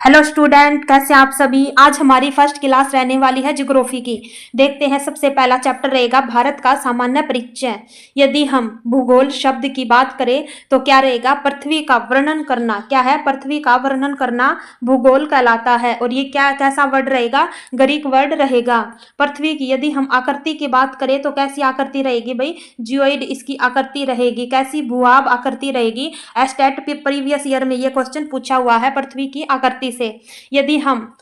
Hello student, कैसे आप सभी। आज हमारी फर्स्ट क्लास रहने वाली है ज्योग्राफी की। देखते हैं, सबसे पहला चैप्टर रहेगा भारत का सामान्य परिचय। यदि हम भूगोल शब्द की बात करें तो क्या रहेगा, पृथ्वी का वर्णन करना। क्या है, पृथ्वी का वर्णन करना भूगोल कहलाता है। और ये क्या कैसा वर्ड रहेगा, ग्रीक वर्ड रहेगा। पृथ्वी की यदि हम आकृति की बात करें तो कैसी आकृति रहेगी भाई, जियोइड इसकी आकृति रहेगी। कैसी, भूआभ आकृति रहेगी। एस्टेट प्रीवियस ईयर में ये क्वेश्चन पूछा हुआ है पृथ्वी की आकृति से। यदि हम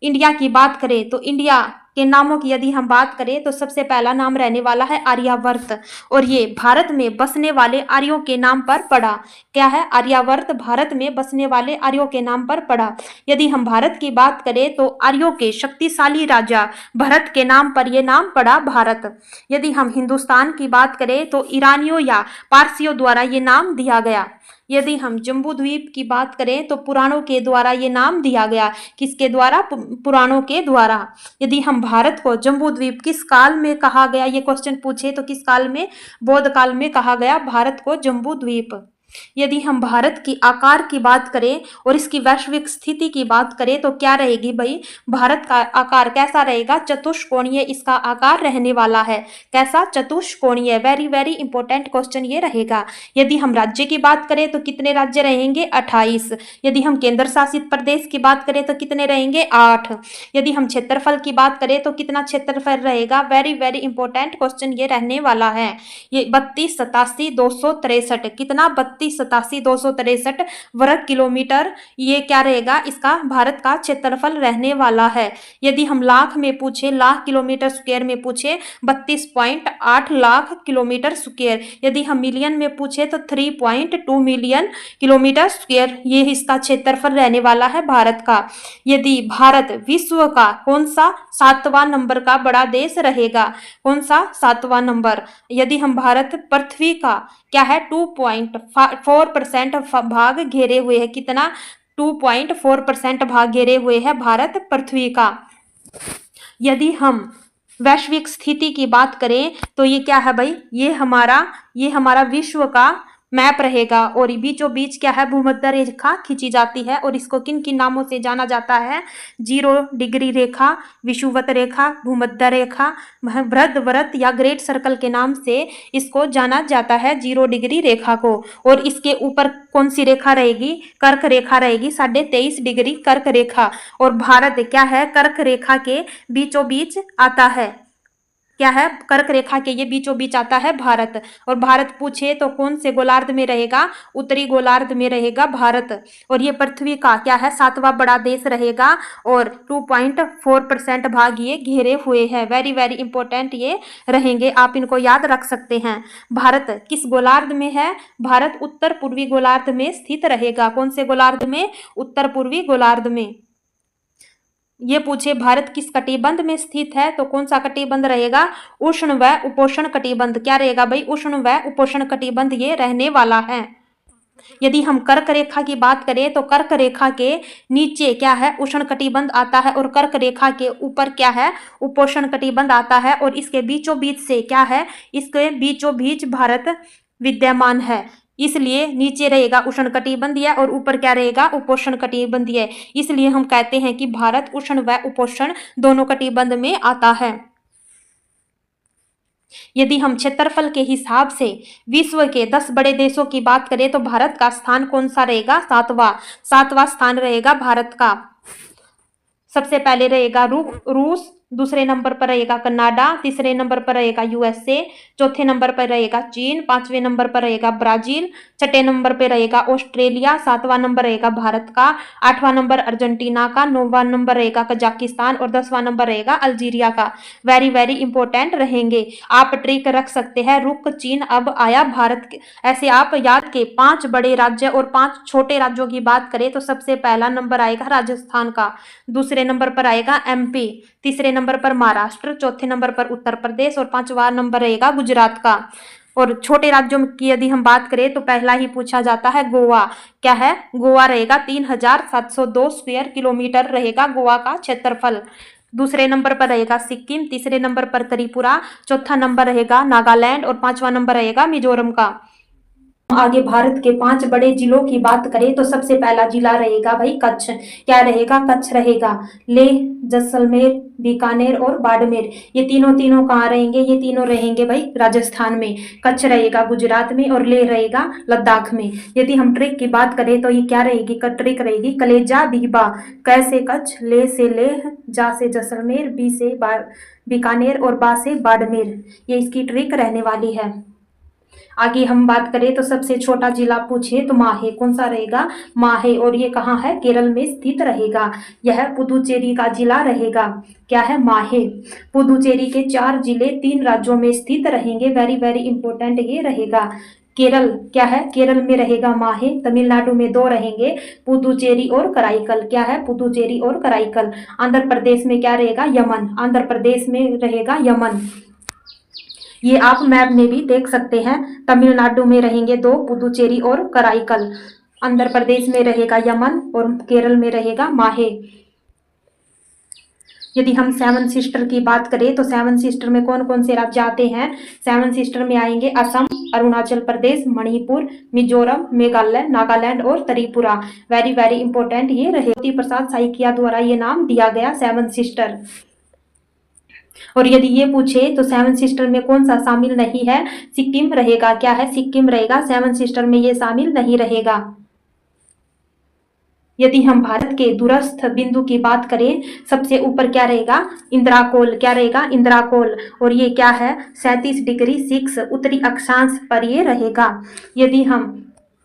इंडिया की बात करें तो इंडिया के नामों की यदि हम बात करें तो सबसे पहला नाम रहने वाला है आर्यावर्त। और ये भारत में बसने वाले आर्यों के नाम पर पड़ा। क्या है, आर्यावर्त भारत में बसने वाले आर्यों के नाम पर पड़ा। यदि हम भारत की बात करें तो आर्यों के शक्तिशाली राजा भरत के नाम पर यह नाम पड़ा भारत। यदि हम हिंदुस्तान की बात करें तो ईरानियों या पारसियों द्वारा ये नाम दिया गया। यदि हम जम्बू द्वीप की बात करें तो पुराणों के द्वारा ये नाम दिया गया। किसके द्वारा, पुराणों के द्वारा। यदि हम भारत को जम्बू द्वीप किस काल में कहा गया, ये क्वेश्चन पूछे तो किस काल में, बौद्ध काल में कहा गया भारत को जम्बू द्वीप। यदि हम भारत की आकार की बात करें और इसकी वैश्विक स्थिति की बात करें तो क्या रहेगी भाई, भारत का आकार कैसा रहेगा, चतुष्कोणीय इसका आकार रहने वाला है। कैसा, चतुष्कोणीय। वेरी वेरी इंपॉर्टेंट क्वेश्चन ये रहेगा। यदि हम राज्य की बात करें तो कितने राज्य रहेंगे, 28। यदि हम केंद्र शासित प्रदेश की बात करें तो कितने रहेंगे, 8। यदि हम क्षेत्रफल की बात करें तो कितना क्षेत्रफल रहेगा, वेरी वेरी इंपॉर्टेंट क्वेश्चन ये रहने वाला है। ये 3287,263, कितना, 3287,263 वर्ग किलोमीटर ये क्या रहेगा, इसका भारत का क्षेत्रफल रहने वाला है। यदि हम लाख में पूछे, लाख किलोमीटर स्क्वायर में पूछे, 32.8 लाख किलोमीटर स्क्वायर। यदि हम मिलियन में पूछे तो 3.2 मिलियन किलोमीटर स्क्वायर ये इसका क्षेत्रफल रहने वाला है भारत का। यदि भारत विश्व का कौन सा 7वां नंबर का बड़ा देश रहेगा, कौन सा 7वां नंबर। यदि हम भारत पृथ्वी का क्या है, 2.4% भाग घेरे हुए है। कितना, 2.4% भाग घेरे हुए है भारत पृथ्वी का। यदि हम वैश्विक स्थिति की बात करें तो ये क्या है भाई, ये हमारा विश्व का मैप रहेगा। और बीचों बीच क्या है, भूमध्य रेखा खींची जाती है। और इसको किन किन नामों से जाना जाता है, 0 डिग्री रेखा, विषुवत रेखा, भूमध्य रेखा, बृहद व्रत या ग्रेट सर्कल के नाम से इसको जाना जाता है, 0 डिग्री रेखा को। और इसके ऊपर कौन सी रेखा रहेगी, कर्क रेखा रहेगी, 23.5 डिग्री कर्क रेखा। और भारत क्या है, कर्क रेखा के बीचों बीच आता है। क्या है, कर्क रेखा के ये बीचों बीच आता है भारत। और भारत पूछे तो कौन से गोलार्ध में रहेगा, उत्तरी गोलार्ध में रहेगा भारत। और ये पृथ्वी का क्या है, 7वां बड़ा देश रहेगा। और 2.4% भाग ये घेरे हुए हैं। वेरी वेरी इंपॉर्टेंट ये रहेंगे, आप इनको याद रख सकते हैं। भारत किस गोलार्ध में है, भारत उत्तर पूर्वी गोलार्ध में स्थित रहेगा। कौन से गोलार्ध में, उत्तर पूर्वी गोलार्ध में। ये पूछे भारत किस कटिबंध में स्थित है तो कौन सा कटिबंध रहेगा, उष्ण व उपोष्ण कटिबंध। क्या रहेगा भाई, उष्ण व उपोष्ण कटिबंध ये रहने वाला है। यदि हम कर्क रेखा की बात करें तो कर्क रेखा के नीचे क्या है, उष्ण कटिबंध आता है। और कर्क रेखा के ऊपर क्या है, उपोष्ण कटिबंध आता है। और इसके बीचों बीच से क्या है, इसके बीचों बीच भारत विद्यमान है। इसलिए नीचे रहेगा उष्णकटिबंधीय और ऊपर क्या रहेगा, उपोष्ण कटिबंधीय। इसलिए हम कहते हैं कि भारत उष्ण व उपोष्ण दोनों कटिबंध में आता है। यदि हम क्षेत्रफल के हिसाब से विश्व के 10 बड़े देशों की बात करें तो भारत का स्थान कौन सा रहेगा, 7वां स्थान रहेगा भारत का। सबसे पहले रहेगा रूस, दूसरे नंबर पर रहेगा कनाडा, तीसरे नंबर पर रहेगा यूएसए, चौथे नंबर पर रहेगा चीन, 5वें नंबर पर रहेगा ब्राजील, छठे नंबर पर रहेगा ऑस्ट्रेलिया, 7वां नंबर रहेगा भारत का, 8वां नंबर अर्जेंटीना का, 9वां नंबर रहेगा कजाकिस्तान और 10वां नंबर रहेगा अल्जीरिया का। वेरी वेरी इंपॉर्टेंट रहेंगे, आप ट्रिक रख सकते हैं। रुक चीन अब आया भारत के, ऐसे आप याद के 5 बड़े राज्य और 5 छोटे राज्यों की बात करें तो सबसे पहला नंबर आएगा राजस्थान का, दूसरे नंबर पर आएगा एमपी, तीसरे नंबर पर महाराष्ट्र, चौथे नंबर पर उत्तर प्रदेश और 5वां नंबर रहेगा गुजरात का। और छोटे राज्यों की यदि हम बात करें तो पहला ही पूछा जाता है गोवा। क्या है, गोवा रहेगा, 3702 स्क्वायर किलोमीटर रहेगा गोवा का क्षेत्रफल। दूसरे नंबर पर रहेगा सिक्किम, तीसरे नंबर पर त्रिपुरा, चौथा नंबर रहेगा नागालैंड और 5वां नंबर रहेगा मिजोरम का। आगे भारत के 5 बड़े जिलों की बात करें तो सबसे पहला जिला रहेगा भाई कच्छ। क्या रहेगा? कच्छ रहेगा। लेह, जैसलमेर, बीकानेर और बाड़मेर, ये तीनों तीनों कहाँ रहेंगे? ये तीनों रहेंगे भाई राजस्थान में। कच्छ रहेगा गुजरात में और लेह रहेगा लद्दाख में। यदि हम ट्रिक की बात करें तो ये क्या रहेगी? ट्रिक रहेगी कलेजा बीबा। कैसे? कच्छ, ले से लेह, जा से जैसलमेर, बी से बीकानेर और बा से बाड़मेर, ये इसकी ट्रिक रहने वाली है। आगे हम बात करें तो सबसे छोटा जिला पूछे तो माहे। कौन सा रहेगा? माहे। और ये कहाँ है? केरल में स्थित रहेगा। यह पुदुचेरी का जिला रहेगा। क्या है? माहे। पुदुचेरी के 4 जिले 3 राज्यों में स्थित रहेंगे। वेरी वेरी इंपॉर्टेंट ये रहेगा। केरल क्या है? केरल में रहेगा माहे। तमिलनाडु में 2 रहेंगे, पुदुचेरी और कराईकल। क्या है? पुदुचेरी और कराईकल। आंध्र प्रदेश में क्या रहेगा? यमन। आंध्र प्रदेश में रहेगा यमन। ये आप मैप में भी देख सकते हैं। तमिलनाडु में रहेंगे 2, पुदुचेरी और कराईकल। आंध्र प्रदेश में रहेगा यमन और केरल में रहेगा माहे। यदि हम 7 सिस्टर की बात करें तो 7 सिस्टर में कौन कौन से राज्य आते हैं? 7 सिस्टर में आएंगे असम, अरुणाचल प्रदेश, मणिपुर, मिजोरम, मेघालय, नागालैंड और त्रिपुरा। वेरी वेरी इंपॉर्टेंट ये रहे। ज्योति प्रसाद साइकिया द्वारा ये नाम दिया गया 7 सिस्टर। और यदि ये पूछे तो 7 सिस्टर में कौन सा शामिल नहीं है? सिक्किम रहेगा। क्या है? सिक्किम रहेगा। 7 सिस्टर में ये शामिल नहीं रहेगा। यदि हम भारत के दूरस्थ बिंदु की बात करें, सबसे ऊपर क्या रहेगा? इंद्राकोल। क्या रहेगा? इंद्राकोल। और ये क्या है? 37 डिग्री 6 उत्तरी अक्षांश पर ये रहेगा। यदि हम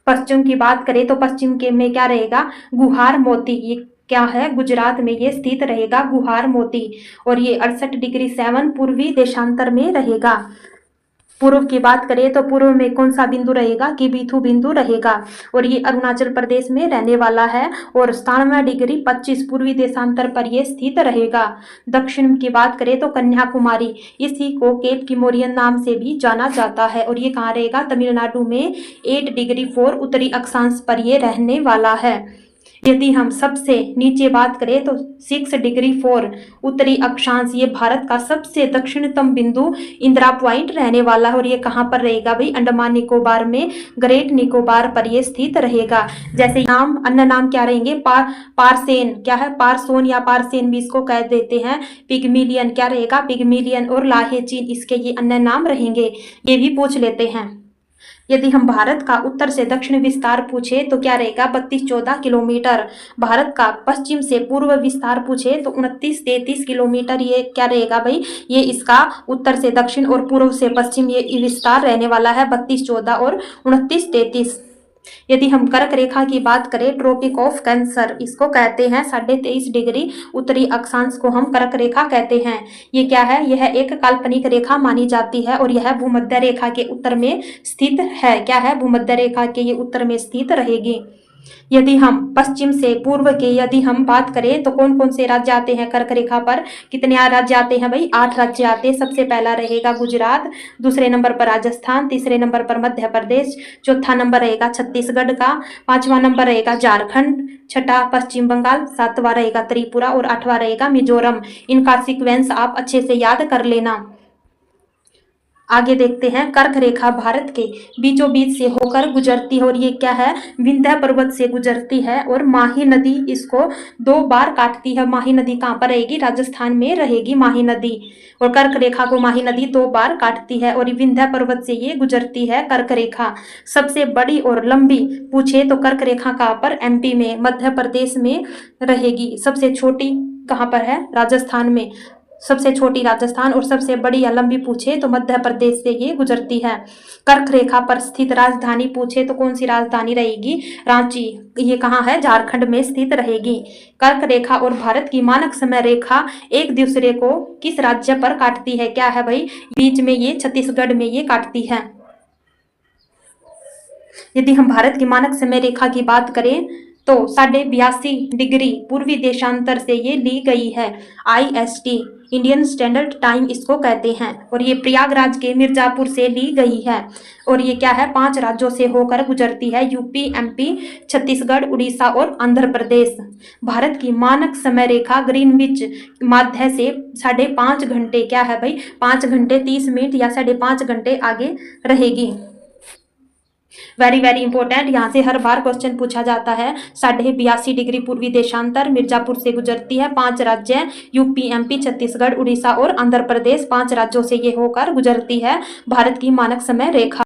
पश्चिम की बात करें तो पश्चिम के में क्या रहेगा? गुहार मोती। ये क्या है? गुजरात में ये स्थित रहेगा गुहार मोती। और ये 68 डिग्री 7 पूर्वी देशांतर में रहेगा। पूर्व की बात करें तो पूर्व में कौन सा बिंदु रहेगा? किबिथु बिंदु रहेगा। और ये अरुणाचल प्रदेश में रहने वाला है और 97 डिग्री 25 पूर्वी देशांतर पर यह स्थित रहेगा। दक्षिण की बात करें तो कन्याकुमारी, इसी को केप किमोरियन नाम से भी जाना जाता है। और ये कहाँ रहेगा? तमिलनाडु में 8 डिग्री 4 उत्तरी अक्षांश पर यह रहने वाला है। यदि हम सबसे नीचे बात करें तो 6 डिग्री 4 उत्तरी अक्षांश, ये भारत का सबसे दक्षिणतम बिंदु इंदिरा पॉइंट रहने वाला है। और ये कहाँ पर रहेगा भाई? अंडमान निकोबार में, ग्रेट निकोबार पर ये स्थित रहेगा। जैसे नाम, अन्य नाम क्या रहेंगे? पारसेन। क्या है? पारसोन या पारसेन भी इसको कह देते हैं। पिग्मिलियन। क्या रहेगा? पिग्मिलियन। और लाहेचीन इसके ये अन्य नाम रहेंगे। ये भी पूछ लेते हैं। यदि हम भारत का उत्तर से दक्षिण विस्तार पूछे तो क्या रहेगा? 32-14 किलोमीटर। भारत का पश्चिम से पूर्व विस्तार पूछे तो 29-33 किलोमीटर। ये क्या रहेगा भाई? ये इसका उत्तर से दक्षिण और पूर्व से पश्चिम ये विस्तार रहने वाला है, 32-14 और 29-33। यदि हम कर्क रेखा की बात करें, ट्रॉपिक ऑफ कैंसर इसको कहते हैं। 23.5 डिग्री उत्तरी अक्षांश को हम कर्क रेखा कहते हैं। ये क्या है? यह एक काल्पनिक रेखा मानी जाती है और यह भूमध्य रेखा के उत्तर में स्थित है। क्या है? भूमध्य रेखा के ये उत्तर में स्थित रहेगी। यदि हम पश्चिम से पूर्व के यदि हम बात करें तो कौन कौन से राज्य आते हैं कर्क रेखा पर? कितने राज्य आते हैं भाई? 8 राज्य आते हैं। सबसे पहला रहेगा गुजरात, दूसरे नंबर पर राजस्थान, तीसरे नंबर पर मध्य प्रदेश, चौथा नंबर रहेगा छत्तीसगढ़ का, 5वां नंबर रहेगा झारखंड, छठा पश्चिम बंगाल, 7वां रहेगा त्रिपुरा और 8वां रहेगा मिजोरम। इनका सीक्वेंस आप अच्छे से याद कर लेना। आगे देखते हैं, कर्क रेखा भारत के बीचों बीच से होकर गुजरती है और ये क्या है? विंध्य पर्वत से गुजरती है और माही नदी इसको 2 बार काटती है। माही नदी कहाँ पर रहेगी? राजस्थान में रहेगी माही नदी। और कर्क रेखा को माही नदी 2 बार काटती है और विंध्य पर्वत से ये गुजरती है कर्क रेखा। सबसे बड़ी और लंबी पूछे तो कर्क रेखा कहाँ पर? एमपी में, मध्य प्रदेश में रहेगी। सबसे छोटी कहाँ पर है? राजस्थान में। सबसे छोटी राजस्थान और सबसे बड़ी या लंबी पूछे तो मध्य प्रदेश से ये गुजरती है। कर्क रेखा पर स्थित राजधानी पूछे तो कौन सी राजधानी रहेगी? रांची। ये कहाँ है? झारखंड में स्थित रहेगी। कर्क रेखा और भारत की मानक समय रेखा एक दूसरे को किस राज्य पर काटती है? क्या है भाई? बीच में ये छत्तीसगढ़ में ये काटती है। यदि हम भारत की मानक समय रेखा की बात करें तो 82.5 डिग्री पूर्वी देशांतर से ये ली गई है। IST, इंडियन स्टैंडर्ड टाइम इसको कहते हैं। और ये प्रयागराज के मिर्जापुर से ली गई है। और ये क्या है? 5 राज्यों से होकर गुजरती है, यूपी, MP, छत्तीसगढ़, उड़ीसा और आंध्र प्रदेश। भारत की मानक समय रेखा ग्रीनविच माध्य से 5.5 घंटे, क्या है भाई? 5 घंटे 30 मिनट या 5.5 घंटे आगे रहेगी। वेरी वेरी इंपॉर्टेंट, यहाँ से हर बार क्वेश्चन पूछा जाता है। 82.5 डिग्री पूर्वी देशांतर मिर्जापुर से गुजरती है। 5 राज्य यूपी, एमपी, छत्तीसगढ़, उड़ीसा और आंध्र प्रदेश, 5 राज्यों से ये होकर गुजरती है। भारत की मानक समय रेखा